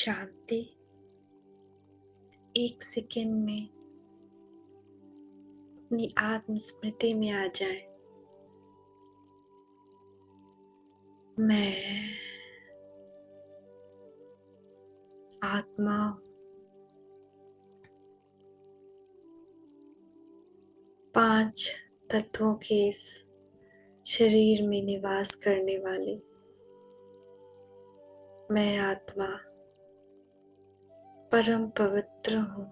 शांति एक सेकंड में अपनी आत्म स्मृति में आ जाए। मैं आत्मा पांच तत्वों के इस शरीर में निवास करने वाली मैं आत्मा परम पवित्र हूँ।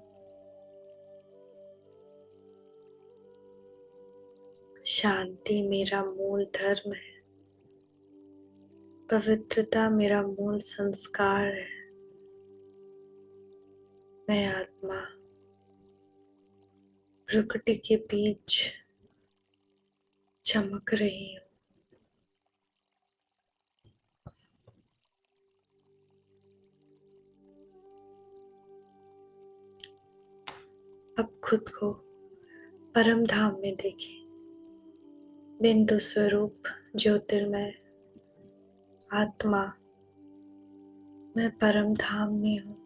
शांति मेरा मूल धर्म है। पवित्रता मेरा मूल संस्कार है। मैं आत्मा प्रकृति के बीच चमक रही हूँ। अब खुद को परम धाम में देखें। बिंदु स्वरूप ज्योतिर्मय आत्मा मैं परम धाम में हूँ।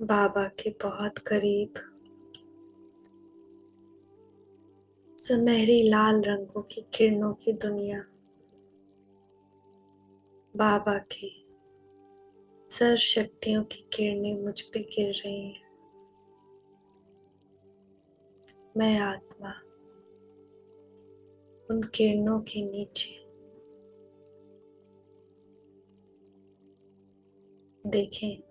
बाबा के बहुत करीब सुनहरी लाल रंगों की किरणों की दुनिया बाबा की सर्व शक्तियों की किरणें मुझ पे गिर रही हैं। मैं आत्मा उन किरणों के नीचे देखें।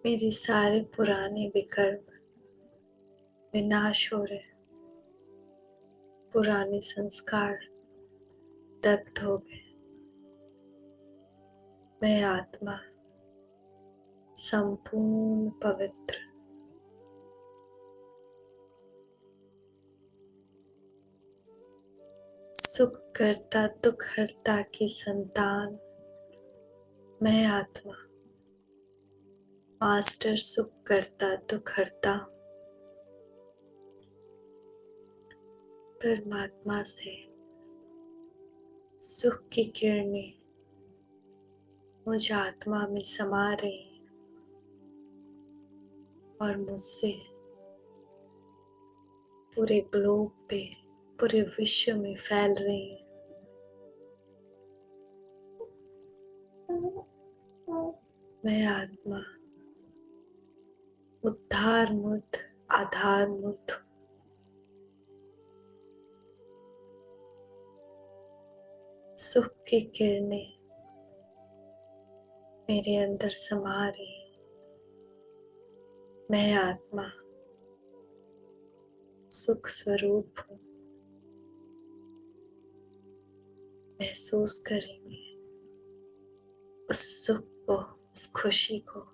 मेरे सारे पुराने विकर्म विनाश हो रहे। पुराने संस्कार दग्ध हो गए। मैं आत्मा संपूर्ण पवित्र सुख करता दुख हरता की संतान मैं आत्मा मास्टर सुख करता दुख हरता परमात्मा से सुख की किरणें मुझ आत्मा में समा रही और मुझसे पूरे ग्लोब पे पूरे विश्व में फैल रही है। मैं आत्मा उद्धार मूर्त आधार मूर्त हूँ। सुख की किरणें मेरे अंदर समा रही। मैं आत्मा सुख स्वरूप हूँ। महसूस करेंगे उस सुख को, उस खुशी को।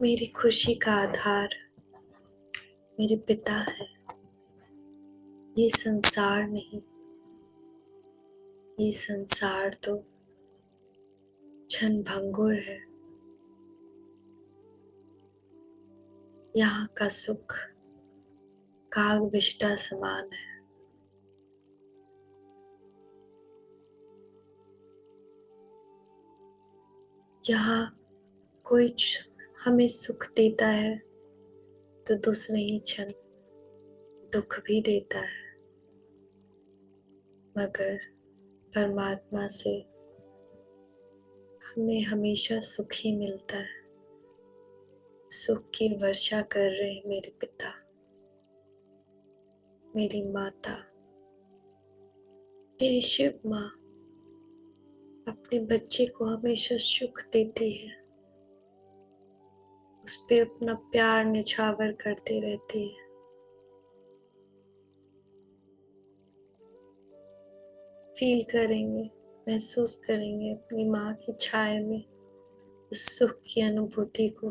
मेरी खुशी का आधार मेरे पिता है। ये संसार नहीं। ये संसार तो क्षण भंगुर है। यहाँ का सुख काग विष्टा समान है। यहाँ कोई हमें सुख देता है तो दूसरे ही क्षण दुख भी देता है। मगर परमात्मा से हमें हमेशा सुख ही मिलता है। सुख की वर्षा कर रहे हैं मेरे पिता, मेरी माता, मेरी शिव माँ अपने बच्चे को हमेशा सुख देती है। उस पे अपना प्यार निछावर करते रहती है। फील करेंगे, महसूस करेंगे अपनी माँ की छाया में उस सुख की अनुभूति को।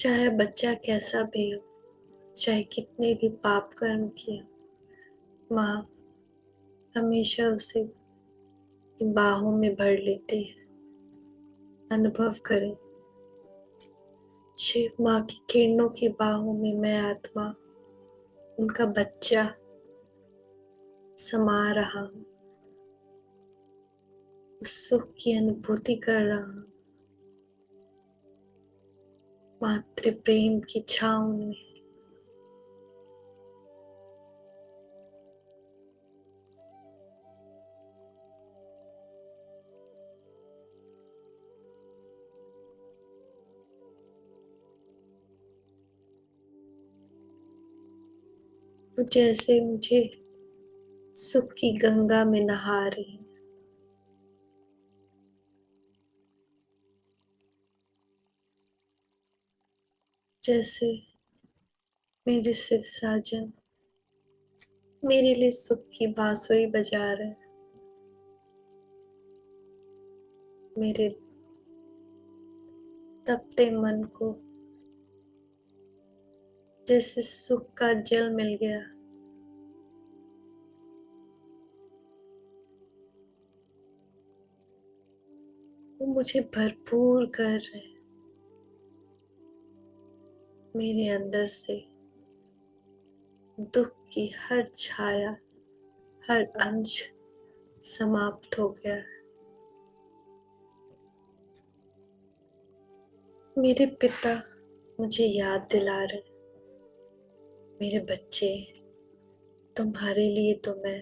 चाहे बच्चा कैसा भी हो, चाहे कितने भी पाप कर्म किए, माँ हमेशा उसे बाहों में भर लेती है। अनुभव करें, शिव माँ की किरणों की बाहों में मैं आत्मा, उनका बच्चा समा रहा हूँ, उस सुख की अनुभूति कर रहा हूँ। मातृ प्रेम की छाँव में वो जैसे मुझे सुख की गंगा में नहा रही है। जैसे मेरे शिव साजन मेरे लिए सुख की बांसुरी बजा रहे हैं। मेरे तपते मन को जैसे सुख का जल मिल गया। वो मुझे भरपूर कर रहे हैं। मेरे अंदर से दुख की हर छाया, हर अंश समाप्त हो गया है। मेरे पिता मुझे याद दिला रहे हैं, मेरे बच्चे, तुम्हारे लिए तो मैं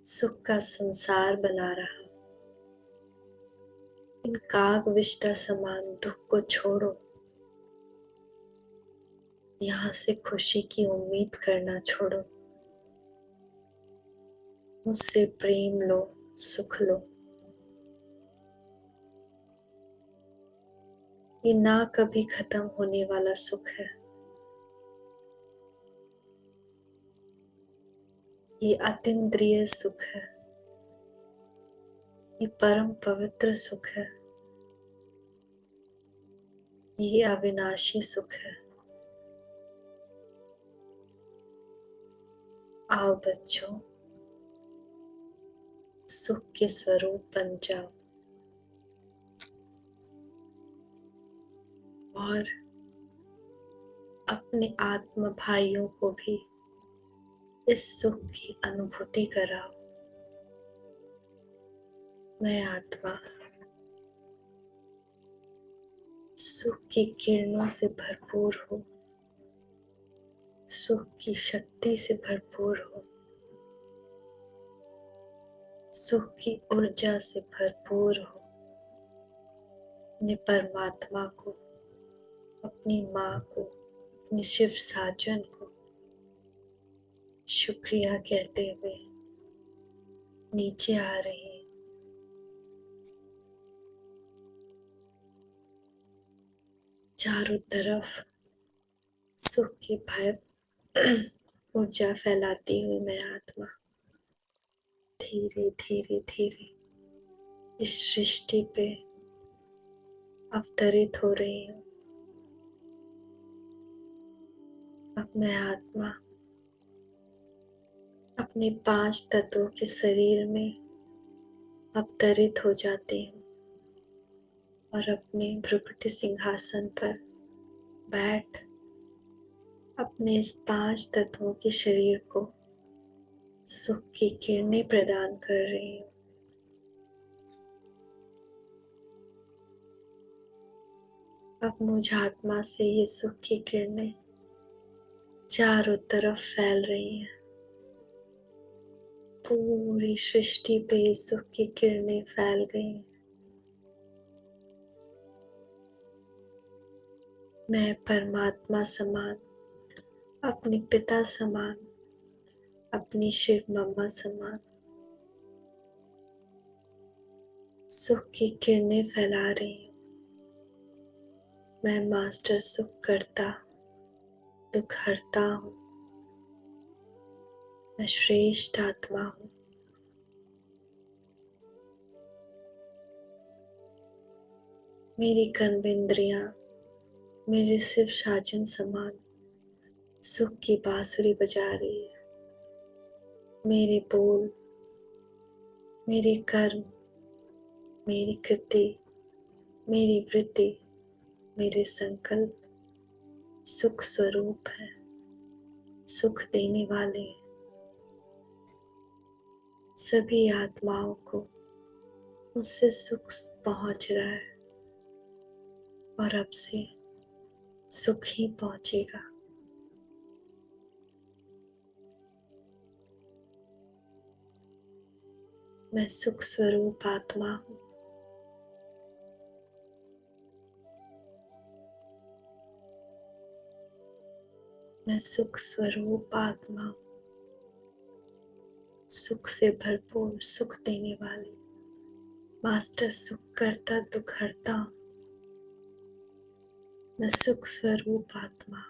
सुख का संसार बना रहा हूं। इन काग विष्टा समान दुख को छोड़ो, यहाँ से खुशी की उम्मीद करना छोड़ो। मुझसे प्रेम लो, सुख लो। ये ना कभी खत्म होने वाला सुख है। ये अतीन्द्रिय सुख है। ये परम पवित्र सुख है। ये अविनाशी सुख है। आओ बच्चों, सुख के स्वरूप बन जाओ और अपने आत्म भाइयों को भी इस सुख की अनुभूति कराओ। मैं आत्मा सुख की किरणों से भरपूर हूँ, सुख की शक्ति से भरपूर हूँ, सुख की ऊर्जा से भरपूर हूँ। अपने परमात्मा को, अपनी माँ को, अपने शिव साजन को शुक्रिया कहते हुए नीचे आ रही है। चारों तरफ सुख की भय ऊर्जा फैलाती हुई मैं आत्मा धीरे धीरे धीरे इस सृष्टि पे अवतरित हो रही हूँ। अब मैं आत्मा अपने 5 तत्वों के शरीर में अवतरित हो जाती हूँ और अपने भ्रुकुटी सिंहासन पर बैठ अपने इस 5 तत्वों के शरीर को सुख की किरणें प्रदान कर रही हूँ। अब मुझ आत्मा से ये सुख की किरणें चारों तरफ फैल रही हैं। पूरी सृष्टि पे ये सुख की किरणें फैल गई हैं। मैं परमात्मा समान, अपने पिता समान, अपनी शिव मम्मा समान सुख की किरणें फैला रही हूँ। मैं मास्टर सुख करता, दुख हरता हूँ। मैं श्रेष्ठ आत्मा हूँ। मेरी कर्मेंद्रियां मेरे शिव साजन समान सुख की बांसुरी बजा रही है। मेरे बोल, मेरे कर्म, मेरी कृति, मेरी वृत्ति, मेरे संकल्प सुख स्वरूप है, सुख देने वाले हैं। सभी आत्माओं को उससे सुख पहुंच रहा है और अब से सुख ही पहुंचेगा। मैं सुख स्वरूप आत्मा हूँ। मैं सुख स्वरूप आत्मा हूँ। सुख से भरपूर, सुख देने वाली मास्टर सुख करता दुख हरता हूँ। मैं सुख स्वरूप आत्मा।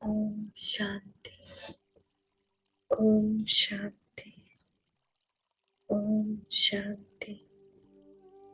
ओम शांति। ओम शांति। ओम शांति।